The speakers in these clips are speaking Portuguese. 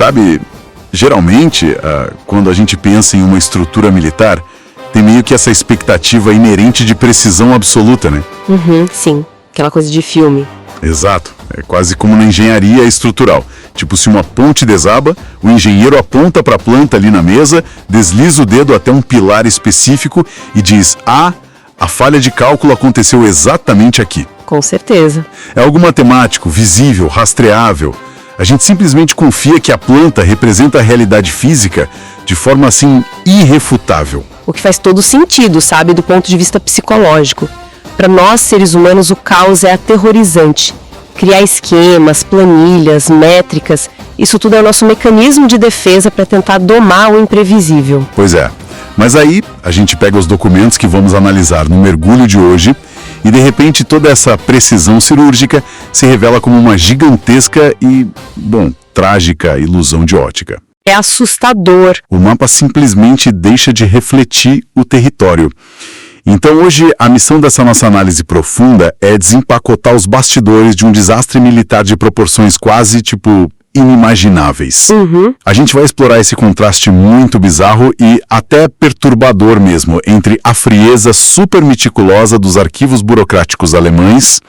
sabe, geralmente, quando a gente pensa em uma estrutura militar, tem meio que essa expectativa inerente de precisão absoluta, né? Sim, aquela coisa de filme. Exato, é quase como na engenharia estrutural. Tipo, se uma ponte desaba, o engenheiro aponta para a planta ali na mesa, desliza o dedo até um pilar específico e diz: a falha de cálculo aconteceu exatamente aqui. Com certeza. É algo matemático, visível, rastreável. A gente simplesmente confia que a planta representa a realidade física de forma, assim, irrefutável. O que faz todo sentido, sabe, do ponto de vista psicológico. Para nós, seres humanos, o caos é aterrorizante. Criar esquemas, planilhas, métricas, isso tudo é o nosso mecanismo de defesa para tentar domar o imprevisível. Pois é. Mas aí, a gente pega os documentos que vamos analisar no mergulho de hoje e, de repente, toda essa precisão cirúrgica se revela como uma gigantesca e, trágica ilusão de ótica. É assustador. O mapa simplesmente deixa de refletir o território. Então hoje a missão dessa nossa análise profunda é desempacotar os bastidores de um desastre militar de proporções quase, inimagináveis. A gente vai explorar esse contraste muito bizarro e até perturbador mesmo entre a frieza super meticulosa dos arquivos burocráticos alemães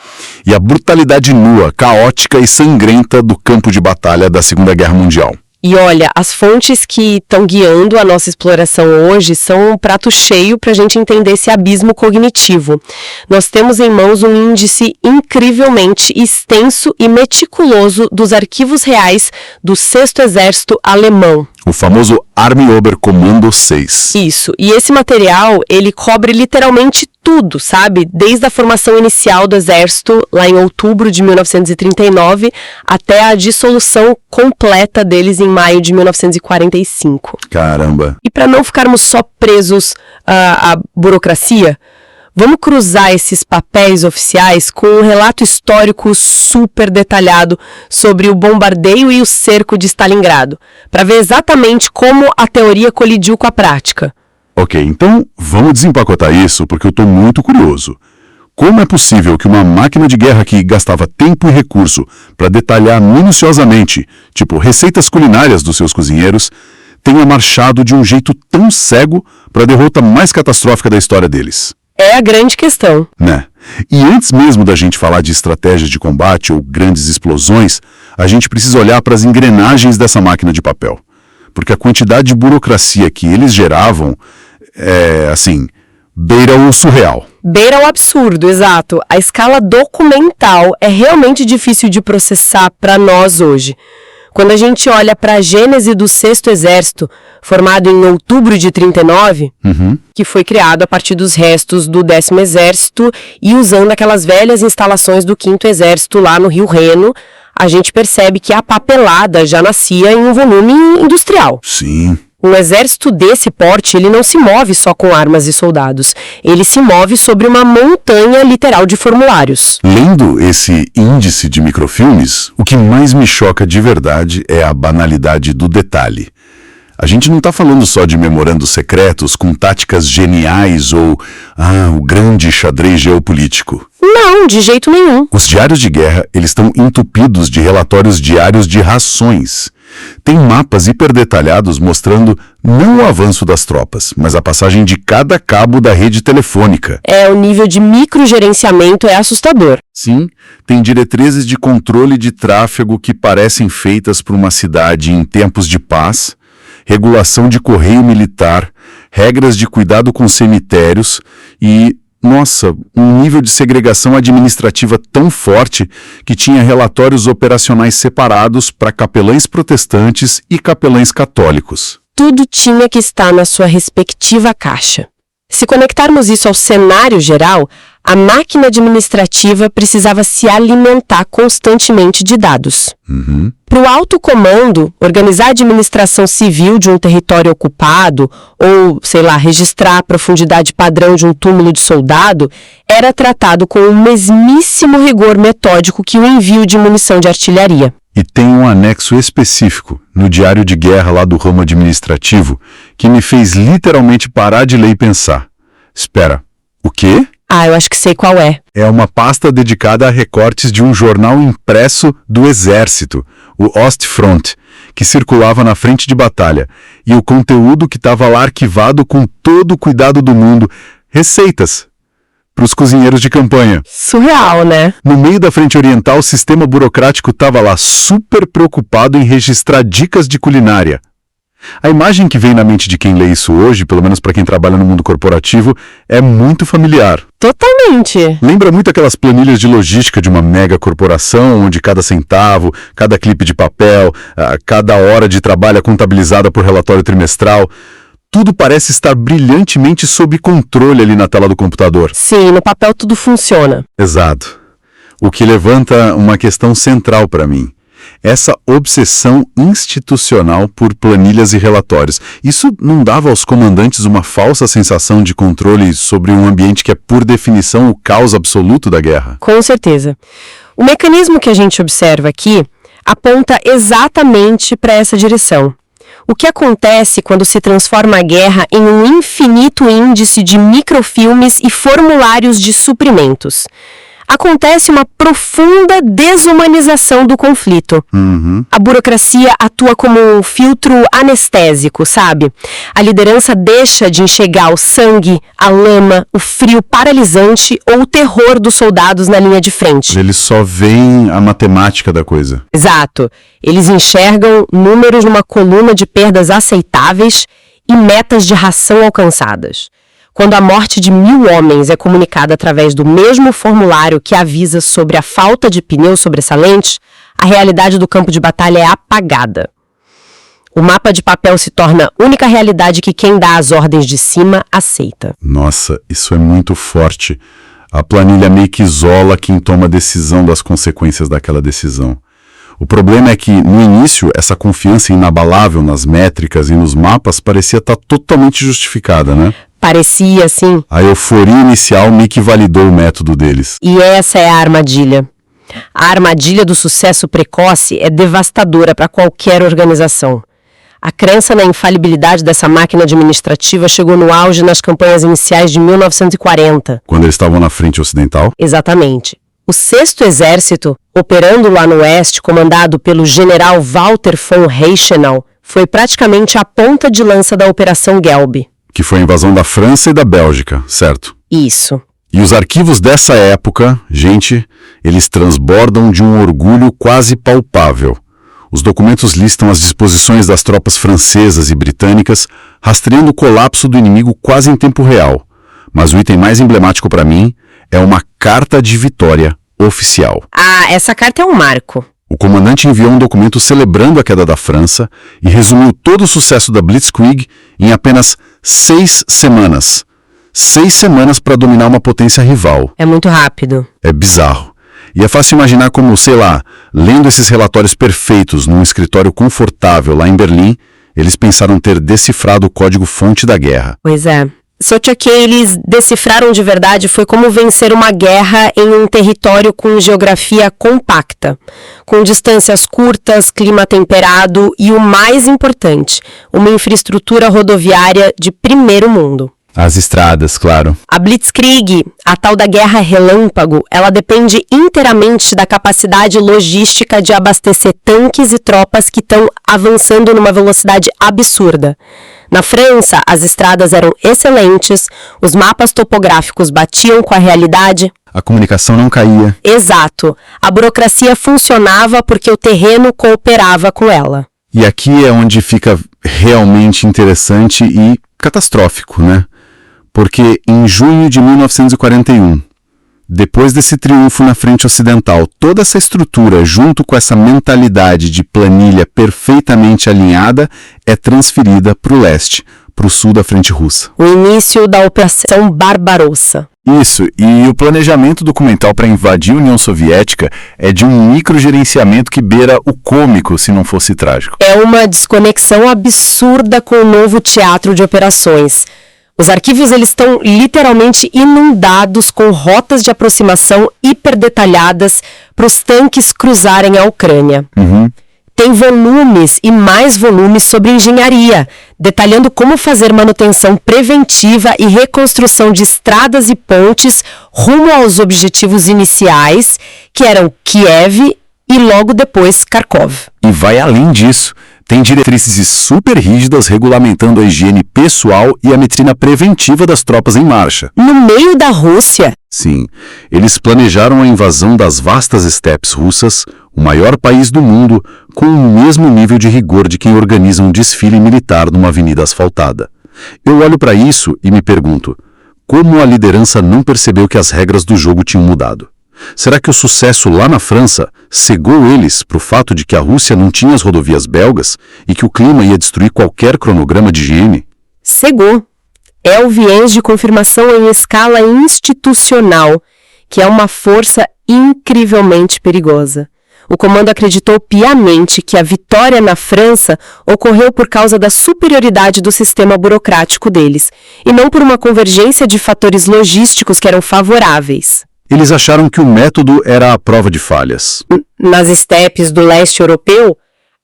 e a brutalidade nua, caótica e sangrenta do campo de batalha da Segunda Guerra Mundial. E olha, as fontes que estão guiando a nossa exploração hoje são um prato cheio para a gente entender esse abismo cognitivo. Nós temos em mãos um índice incrivelmente extenso e meticuloso dos arquivos reais do 6º Exército Alemão. O famoso Army Oberkommando 6. Isso. E esse material, ele cobre literalmente tudo, sabe? Desde a formação inicial do Exército, lá em outubro de 1939, até a dissolução completa deles em maio de 1945. Caramba! E para não ficarmos só presos à burocracia, vamos cruzar esses papéis oficiais com um relato histórico super detalhado sobre o bombardeio e o cerco de Stalingrado, para ver exatamente como a teoria colidiu com a prática. Ok, então vamos desempacotar isso porque eu estou muito curioso. Como é possível que uma máquina de guerra que gastava tempo e recurso para detalhar minuciosamente, receitas culinárias dos seus cozinheiros, tenha marchado de um jeito tão cego para a derrota mais catastrófica da história deles? É a grande questão. Né? E antes mesmo da gente falar de estratégias de combate ou grandes explosões, a gente precisa olhar para as engrenagens dessa máquina de papel. Porque a quantidade de burocracia que eles geravam beira o surreal. Beira o absurdo, exato. A escala documental é realmente difícil de processar para nós hoje. Quando a gente olha para a gênese do 6º Exército, formado em outubro de 39, que foi criado a partir dos restos do 10º Exército e usando aquelas velhas instalações do 5º Exército lá no Rio Reno, a gente percebe que a papelada já nascia em um volume industrial. Sim. Um exército desse porte, ele não se move só com armas e soldados. Ele se move sobre uma montanha literal de formulários. Lendo esse índice de microfilmes, o que mais me choca de verdade é a banalidade do detalhe. A gente não está falando só de memorandos secretos com táticas geniais ou o grande xadrez geopolítico. Não, de jeito nenhum. Os diários de guerra, eles estão entupidos de relatórios diários de rações. Tem mapas hiperdetalhados mostrando não o avanço das tropas, mas a passagem de cada cabo da rede telefônica. O nível de microgerenciamento é assustador. Sim, tem diretrizes de controle de tráfego que parecem feitas para uma cidade em tempos de paz, regulação de correio militar, regras de cuidado com cemitérios e, um nível de segregação administrativa tão forte que tinha relatórios operacionais separados para capelães protestantes e capelães católicos. Tudo tinha que estar na sua respectiva caixa. Se conectarmos isso ao cenário geral, a máquina administrativa precisava se alimentar constantemente de dados. Para o alto comando, organizar a administração civil de um território ocupado ou, registrar a profundidade padrão de um túmulo de soldado era tratado com o mesmíssimo rigor metódico que o envio de munição de artilharia. E tem um anexo específico no diário de guerra lá do ramo administrativo que me fez literalmente parar de ler e pensar. Espera, o quê? Eu acho que sei qual é. É uma pasta dedicada a recortes de um jornal impresso do Exército, o Ostfront, que circulava na frente de batalha, e o conteúdo que estava lá arquivado com todo o cuidado do mundo. Receitas para os cozinheiros de campanha. Surreal, né? No meio da frente oriental, o sistema burocrático estava lá super preocupado em registrar dicas de culinária. A imagem que vem na mente de quem lê isso hoje, pelo menos para quem trabalha no mundo corporativo, é muito familiar. Totalmente. Lembra muito aquelas planilhas de logística de uma mega corporação, onde cada centavo, cada clipe de papel, cada hora de trabalho é contabilizada por relatório trimestral. Tudo parece estar brilhantemente sob controle ali na tela do computador. Sim, no papel tudo funciona. Exato. O que levanta uma questão central para mim. Essa obsessão institucional por planilhas e relatórios. Isso não dava aos comandantes uma falsa sensação de controle sobre um ambiente que é, por definição, o caos absoluto da guerra? Com certeza. O mecanismo que a gente observa aqui aponta exatamente para essa direção. O que acontece quando se transforma a guerra em um infinito índice de microfilmes e formulários de suprimentos? Acontece uma profunda desumanização do conflito. A burocracia atua como um filtro anestésico, sabe? A liderança deixa de enxergar o sangue, a lama, o frio paralisante ou o terror dos soldados na linha de frente. Eles só veem a matemática da coisa. Exato. Eles enxergam números numa coluna de perdas aceitáveis e metas de ração alcançadas. Quando a morte de 1.000 homens é comunicada através do mesmo formulário que avisa sobre a falta de pneus sobressalentes, a realidade do campo de batalha é apagada. O mapa de papel se torna a única realidade que quem dá as ordens de cima aceita. Nossa, isso é muito forte. A planilha meio que isola quem toma a decisão das consequências daquela decisão. O problema é que, no início, essa confiança inabalável nas métricas e nos mapas parecia estar totalmente justificada, né? Parecia, sim. A euforia inicial meio que validou o método deles. E essa é a armadilha. A armadilha do sucesso precoce é devastadora para qualquer organização. A crença na infalibilidade dessa máquina administrativa chegou no auge nas campanhas iniciais de 1940. Quando eles estavam na frente ocidental? Exatamente. O 6º Exército, operando lá no Oeste, comandado pelo general Walter von Reichenau, foi praticamente a ponta de lança da Operação Gelb. Que foi a invasão da França e da Bélgica, certo? Isso. E os arquivos dessa época, gente, eles transbordam de um orgulho quase palpável. Os documentos listam as disposições das tropas francesas e britânicas, rastreando o colapso do inimigo quase em tempo real. Mas o item mais emblemático para mim é uma carta de vitória oficial. Ah, essa carta é um marco. O comandante enviou um documento celebrando a queda da França e resumiu todo o sucesso da Blitzkrieg em apenas 6 semanas. 6 semanas para dominar uma potência rival. É muito rápido. É bizarro. E é fácil imaginar como, sei lá, lendo esses relatórios perfeitos num escritório confortável lá em Berlim, eles pensaram ter decifrado o código-fonte da guerra. Pois é. Só que eles decifraram de verdade foi como vencer uma guerra em um território com geografia compacta, com distâncias curtas, clima temperado e, o mais importante, uma infraestrutura rodoviária de primeiro mundo. As estradas, claro. A Blitzkrieg, a tal da guerra relâmpago, ela depende inteiramente da capacidade logística de abastecer tanques e tropas que estão avançando numa velocidade absurda. Na França, as estradas eram excelentes, os mapas topográficos batiam com a realidade. A comunicação não caía. Exato. A burocracia funcionava porque o terreno cooperava com ela. E aqui é onde fica realmente interessante e catastrófico, né? Porque em junho de 1941, depois desse triunfo na frente ocidental, toda essa estrutura, junto com essa mentalidade de planilha perfeitamente alinhada, é transferida para o leste, para o sul da frente russa. O início da Operação Barbarossa. Isso, e o planejamento documental para invadir a União Soviética é de um microgerenciamento que beira o cômico, se não fosse trágico. É uma desconexão absurda com o novo teatro de operações. Os arquivos eles estão literalmente inundados com rotas de aproximação hiperdetalhadas para os tanques cruzarem a Ucrânia. Tem volumes e mais volumes sobre engenharia, detalhando como fazer manutenção preventiva e reconstrução de estradas e pontes rumo aos objetivos iniciais, que eram Kiev e logo depois Kharkov. E vai além disso. Tem diretrizes super rígidas regulamentando a higiene pessoal e a medicina preventiva das tropas em marcha. No meio da Rússia? Sim, eles planejaram a invasão das vastas estepes russas, o maior país do mundo, com o mesmo nível de rigor de quem organiza um desfile militar numa avenida asfaltada. Eu olho para isso e me pergunto, como a liderança não percebeu que as regras do jogo tinham mudado? Será que o sucesso lá na França cegou eles para o fato de que a Rússia não tinha as rodovias belgas e que o clima ia destruir qualquer cronograma de higiene? Cegou. É o viés de confirmação em escala institucional, que é uma força incrivelmente perigosa. O comando acreditou piamente que a vitória na França ocorreu por causa da superioridade do sistema burocrático deles, e não por uma convergência de fatores logísticos que eram favoráveis. Eles acharam que o método era a prova de falhas. Nas estepes do leste europeu,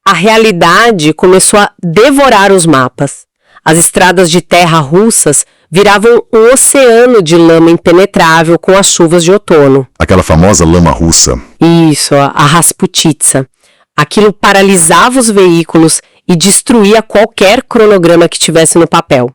a realidade começou a devorar os mapas. As estradas de terra russas viravam um oceano de lama impenetrável com as chuvas de outono. Aquela famosa lama russa. Isso, a Rasputitsa. Aquilo paralisava os veículos e destruía qualquer cronograma que tivesse no papel.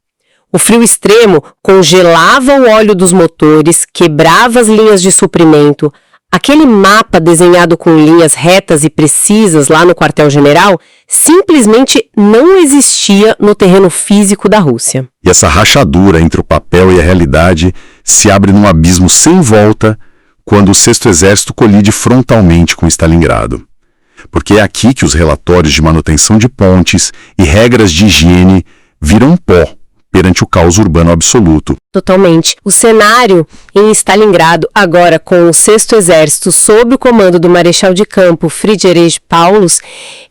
O frio extremo congelava o óleo dos motores, quebrava as linhas de suprimento. Aquele mapa desenhado com linhas retas e precisas lá no quartel-general simplesmente não existia no terreno físico da Rússia. E essa rachadura entre o papel e a realidade se abre num abismo sem volta quando o Sexto Exército colide frontalmente com Stalingrado. Porque é aqui que os relatórios de manutenção de pontes e regras de higiene viram pó perante o caos urbano absoluto. Totalmente. O cenário em Stalingrado, agora com o Sexto Exército sob o comando do Marechal de Campo Friedrich Paulus,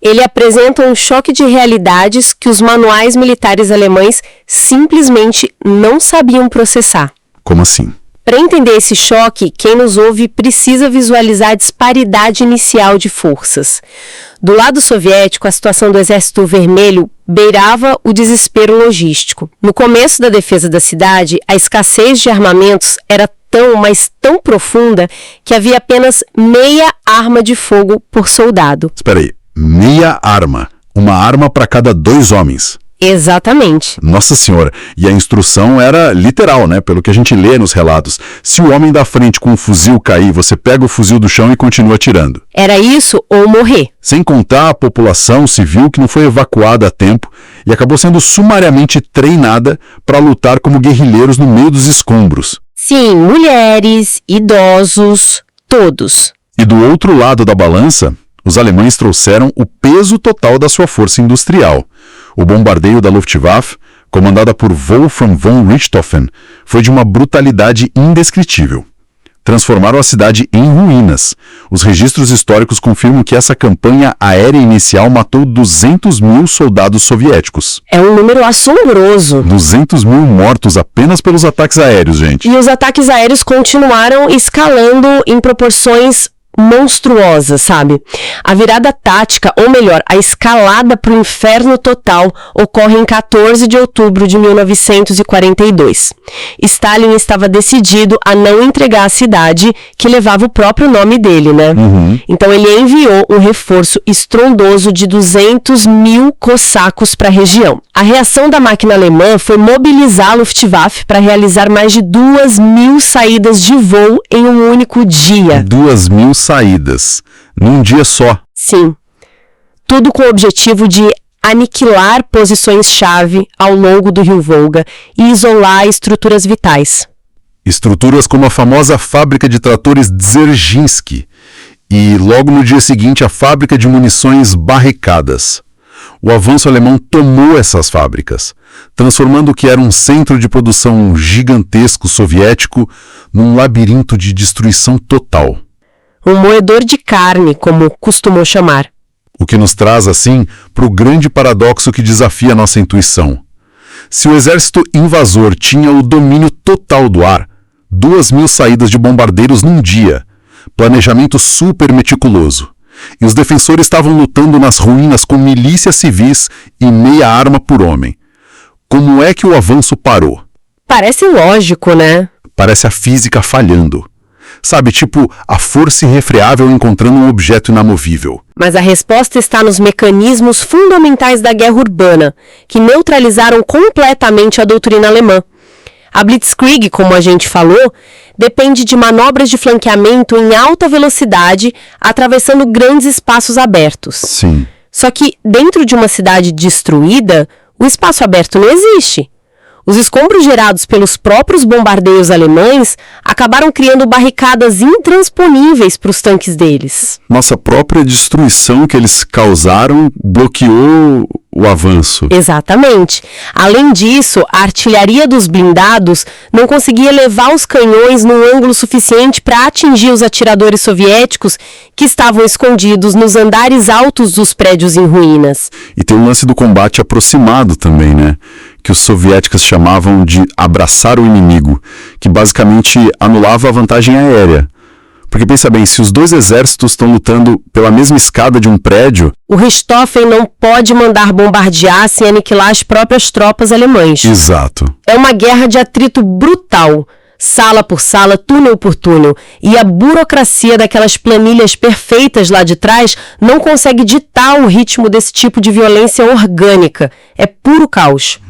ele apresenta um choque de realidades que os manuais militares alemães simplesmente não sabiam processar. Como assim? Para entender esse choque, quem nos ouve precisa visualizar a disparidade inicial de forças. Do lado soviético, a situação do Exército Vermelho beirava o desespero logístico. No começo da defesa da cidade, a escassez de armamentos era tão, mas tão profunda que havia apenas meia arma de fogo por soldado. Espera aí, meia arma? Uma arma para cada 2 homens? Exatamente. Nossa Senhora, e a instrução era literal, né? Pelo que a gente lê nos relatos. Se o homem da frente com um fuzil cair, você pega o fuzil do chão e continua atirando. Era isso ou morrer. Sem contar a população civil que não foi evacuada a tempo e acabou sendo sumariamente treinada para lutar como guerrilheiros no meio dos escombros. Sim, mulheres, idosos, todos. E do outro lado da balança, os alemães trouxeram o peso total da sua força industrial. O bombardeio da Luftwaffe, comandada por Wolfram von Richthofen, foi de uma brutalidade indescritível. Transformaram a cidade em ruínas. Os registros históricos confirmam que essa campanha aérea inicial matou 200 mil soldados soviéticos. É um número assombroso. 200 mil mortos apenas pelos ataques aéreos, gente. E os ataques aéreos continuaram escalando em proporções monstruosa, sabe? A virada tática, ou melhor, a escalada para o inferno total, ocorre em 14 de outubro de 1942. Stalin estava decidido a não entregar a cidade que levava o próprio nome dele, né? Então ele enviou um reforço estrondoso de 200 mil cossacos para a região. A reação da máquina alemã foi mobilizar a Luftwaffe para realizar mais de 2.000 saídas de voo em um único dia. 2.000 saídas, num dia só. Sim. Tudo com o objetivo de aniquilar posições-chave ao longo do rio Volga e isolar estruturas vitais. Estruturas como a famosa fábrica de tratores Dzerzhinsky e, logo no dia seguinte, a fábrica de munições barricadas. O avanço alemão tomou essas fábricas, transformando o que era um centro de produção gigantesco soviético num labirinto de destruição total. Um moedor de carne, como costumou chamar. O que nos traz, assim, para o grande paradoxo que desafia nossa intuição. Se o exército invasor tinha o domínio total do ar, 2.000 saídas de bombardeiros num dia, planejamento super meticuloso, e os defensores estavam lutando nas ruínas com milícias civis e meia arma por homem. Como é que o avanço parou? Parece lógico, né? Parece a física falhando. Sabe, tipo a força irrefreável encontrando um objeto inamovível. Mas a resposta está nos mecanismos fundamentais da guerra urbana, que neutralizaram completamente a doutrina alemã. A Blitzkrieg, como a gente falou, depende de manobras de flanqueamento em alta velocidade, atravessando grandes espaços abertos. Sim. Só que, dentro de uma cidade destruída, o espaço aberto não existe. Os escombros gerados pelos próprios bombardeios alemães acabaram criando barricadas intransponíveis para os tanques deles. Nossa própria destruição que eles causaram bloqueou o avanço. Exatamente. Além disso, a artilharia dos blindados não conseguia levar os canhões num ângulo suficiente para atingir os atiradores soviéticos que estavam escondidos nos andares altos dos prédios em ruínas. E tem o lance do combate aproximado também, né? Que os soviéticos chamavam de abraçar o inimigo, que basicamente anulava a vantagem aérea. Porque pensa bem, se os dois exércitos estão lutando pela mesma escada de um prédio... O Richthofen não pode mandar bombardear sem aniquilar as próprias tropas alemãs. Exato. É uma guerra de atrito brutal, sala por sala, túnel por túnel, e a burocracia daquelas planilhas perfeitas lá de trás não consegue ditar o ritmo desse tipo de violência orgânica. É puro caos.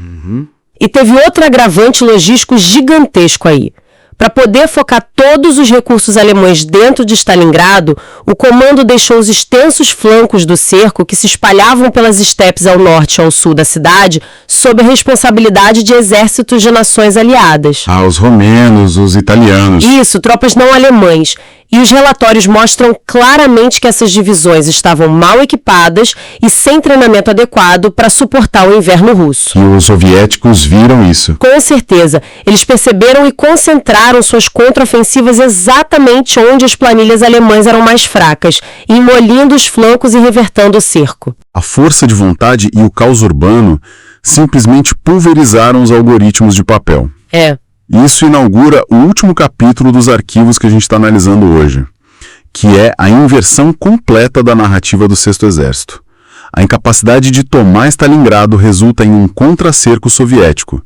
E teve outro agravante logístico gigantesco aí. Para poder focar todos os recursos alemães dentro de Stalingrado, o comando deixou os extensos flancos do cerco, que se espalhavam pelas estepes ao norte e ao sul da cidade, sob a responsabilidade de exércitos de nações aliadas. Ah, os romenos, os italianos. Isso, tropas não alemães. E os relatórios mostram claramente que essas divisões estavam mal equipadas e sem treinamento adequado para suportar o inverno russo. E os soviéticos viram isso. Com certeza. Eles perceberam e concentraram suas contraofensivas exatamente onde as planilhas alemãs eram mais fracas, engolindo os flancos e revertando o cerco. A força de vontade e o caos urbano simplesmente pulverizaram os algoritmos de papel. Isso inaugura o último capítulo dos arquivos que a gente está analisando hoje, que é a inversão completa da narrativa do Sexto Exército. A incapacidade de tomar Stalingrado resulta em um contracerco soviético.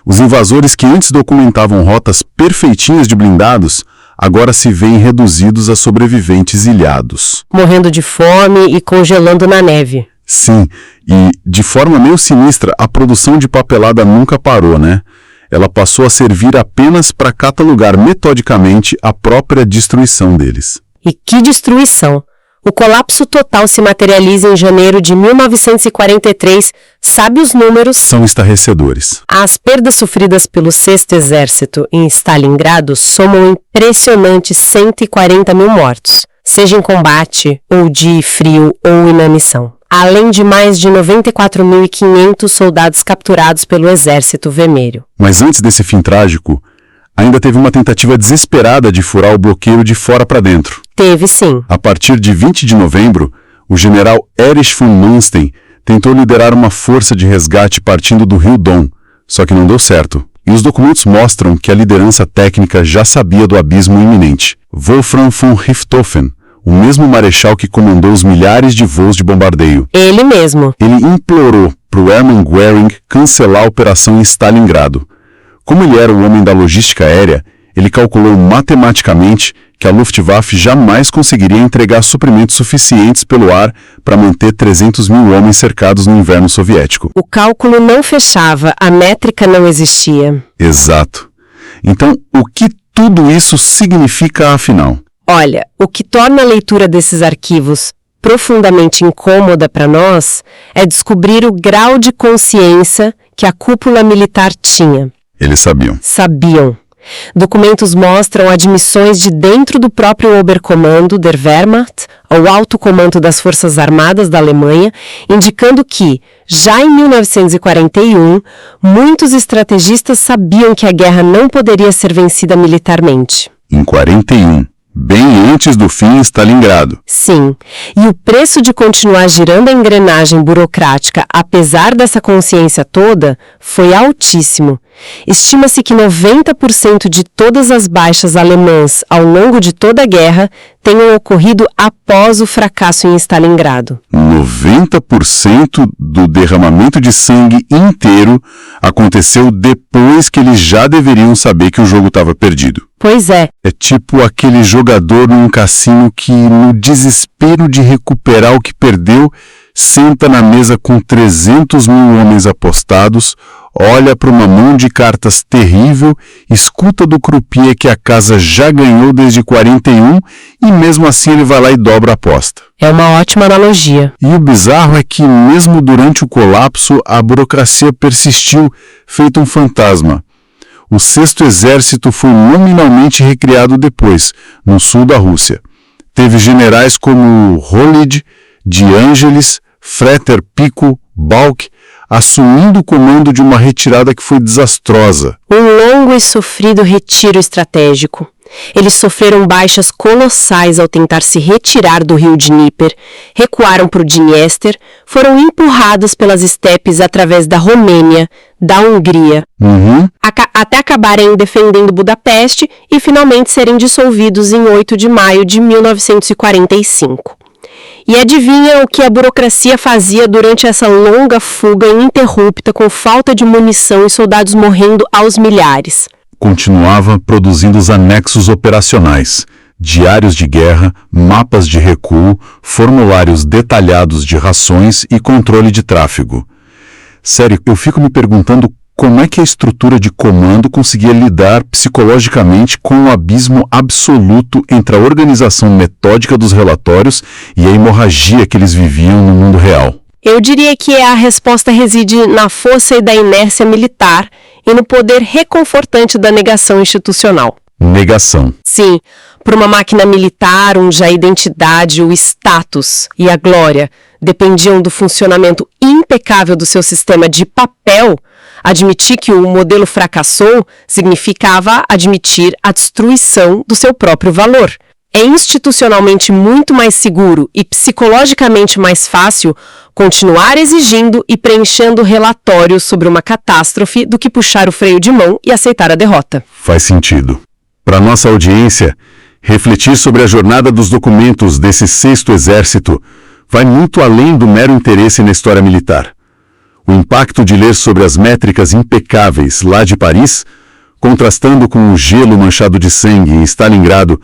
Os invasores que antes documentavam rotas perfeitinhas de blindados, agora se veem reduzidos a sobreviventes ilhados. Morrendo de fome e congelando na neve. Sim, e de forma meio sinistra, a produção de papelada nunca parou, né? Ela passou a servir apenas para catalogar metodicamente a própria destruição deles. E que destruição! O colapso total se materializa em janeiro de 1943. Sabe os números? São estarrecedores. As perdas sofridas pelo Sexto Exército em Stalingrado somam impressionantes 140 mil mortos, seja em combate, ou de frio, ou inanição. Além de mais de 94.500 soldados capturados pelo Exército Vermelho. Mas antes desse fim trágico, ainda teve uma tentativa desesperada de furar o bloqueio de fora para dentro. Teve sim. A partir de 20 de novembro, o general Erich von Manstein tentou liderar uma força de resgate partindo do Rio Don, só que não deu certo. E os documentos mostram que a liderança técnica já sabia do abismo iminente. Wolfram von Richthofen, o mesmo marechal que comandou os milhares de voos de bombardeio. Ele mesmo. Ele implorou para o Hermann Göring cancelar a operação em Stalingrado. Como ele era o homem da logística aérea, ele calculou matematicamente que a Luftwaffe jamais conseguiria entregar suprimentos suficientes pelo ar para manter 300 mil homens cercados no inverno soviético. O cálculo não fechava, a métrica não existia. Exato. Então, o que tudo isso significa afinal? Olha, o que torna a leitura desses arquivos profundamente incômoda para nós é descobrir o grau de consciência que a cúpula militar tinha. Eles sabiam. Sabiam. Documentos mostram admissões de dentro do próprio Oberkommando der Wehrmacht, ao alto comando das Forças Armadas da Alemanha, indicando que, já em 1941, muitos estrategistas sabiam que a guerra não poderia ser vencida militarmente. Em 41. Bem antes do fim em Stalingrado. Sim, e o preço de continuar girando a engrenagem burocrática, apesar dessa consciência toda, foi altíssimo. Estima-se que 90% de todas as baixas alemãs ao longo de toda a guerra tenham ocorrido após o fracasso em Stalingrado. 90% do derramamento de sangue inteiro aconteceu depois que eles já deveriam saber que o jogo estava perdido. Pois é. É tipo aquele jogador num cassino que, no desespero de recuperar o que perdeu, senta na mesa com 300 mil homens apostados, olha para uma mão de cartas terrível, escuta do croupier que a casa já ganhou desde 41 e mesmo assim ele vai lá e dobra a aposta. É uma ótima analogia. E o bizarro é que mesmo durante o colapso, a burocracia persistiu, feito um fantasma. O Sexto Exército foi nominalmente recriado depois, no sul da Rússia. Teve generais como Holid, De Angelis, Freter Pico, Balk, assumindo o comando de uma retirada que foi desastrosa. Um longo e sofrido retiro estratégico. Eles sofreram baixas colossais ao tentar se retirar do rio Dnieper, recuaram para o Dniester, foram empurrados pelas estepes através da Romênia, da Hungria, até acabarem defendendo Budapeste e finalmente serem dissolvidos em 8 de maio de 1945. E adivinha o que a burocracia fazia durante essa longa fuga ininterrupta com falta de munição e soldados morrendo aos milhares? Continuava produzindo os anexos operacionais, diários de guerra, mapas de recuo, formulários detalhados de rações e controle de tráfego. Sério, eu fico me perguntando como é que a estrutura de comando conseguia lidar psicologicamente com o abismo absoluto entre a organização metódica dos relatórios e a hemorragia que eles viviam no mundo real. Eu diria que a resposta reside na força e da inércia militar e no poder reconfortante da negação institucional. Negação. Sim, para uma máquina militar, a identidade, o status e a glória dependiam do funcionamento impecável do seu sistema de papel. Admitir que o modelo fracassou significava admitir a destruição do seu próprio valor. É institucionalmente muito mais seguro e psicologicamente mais fácil continuar exigindo e preenchendo relatórios sobre uma catástrofe do que puxar o freio de mão e aceitar a derrota. Faz sentido. Para nossa audiência, refletir sobre a jornada dos documentos desse Sexto Exército vai muito além do mero interesse na história militar. O impacto de ler sobre as métricas impecáveis lá de Paris, contrastando com o gelo manchado de sangue em Stalingrado,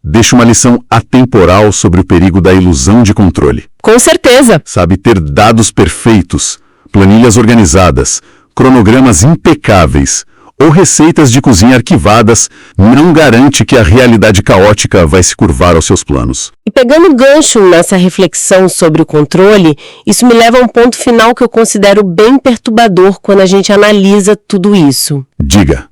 deixa uma lição atemporal sobre o perigo da ilusão de controle. Com certeza. Sabe, ter dados perfeitos, planilhas organizadas, cronogramas impecáveis ou receitas de cozinha arquivadas não garante que a realidade caótica vai se curvar aos seus planos. E pegando gancho nessa reflexão sobre o controle, isso me leva a um ponto final que eu considero bem perturbador quando a gente analisa tudo isso. Diga.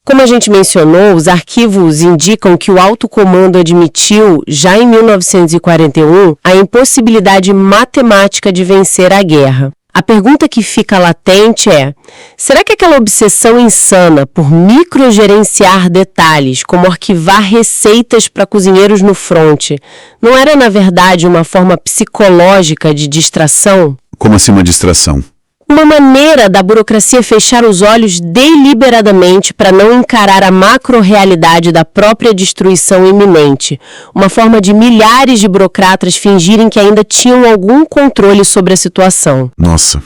Como a gente mencionou, os arquivos indicam que o alto comando admitiu, já em 1941, a impossibilidade matemática de vencer a guerra. A pergunta que fica latente é, será que aquela obsessão insana por microgerenciar detalhes, como arquivar receitas para cozinheiros no fronte, não era, na verdade, uma forma psicológica de distração? Como assim uma distração? Uma maneira da burocracia fechar os olhos deliberadamente para não encarar a macro-realidade da própria destruição iminente. Uma forma de milhares de burocratas fingirem que ainda tinham algum controle sobre a situação. Nossa.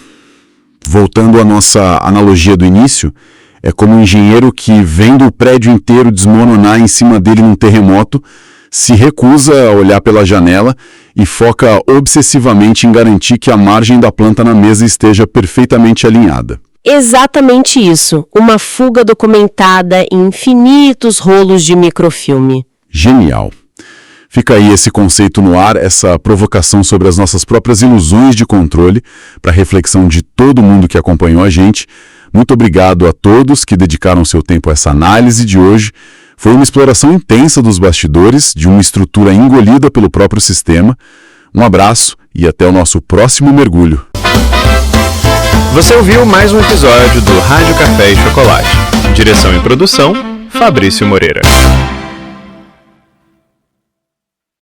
Voltando à nossa analogia do início, é como um engenheiro que, vendo o prédio inteiro desmoronar em cima dele num terremoto, se recusa a olhar pela janela e foca obsessivamente em garantir que a margem da planta na mesa esteja perfeitamente alinhada. Exatamente isso. Uma fuga documentada em infinitos rolos de microfilme. Genial. Fica aí esse conceito no ar, essa provocação sobre as nossas próprias ilusões de controle, para reflexão de todo mundo que acompanhou a gente. Muito obrigado a todos que dedicaram seu tempo a essa análise de hoje. Foi uma exploração intensa dos bastidores, de uma estrutura engolida pelo próprio sistema. Um abraço e até o nosso próximo mergulho. Você ouviu mais um episódio do Rádio Café e Chocolate. Direção e produção, Fabrício Moreira.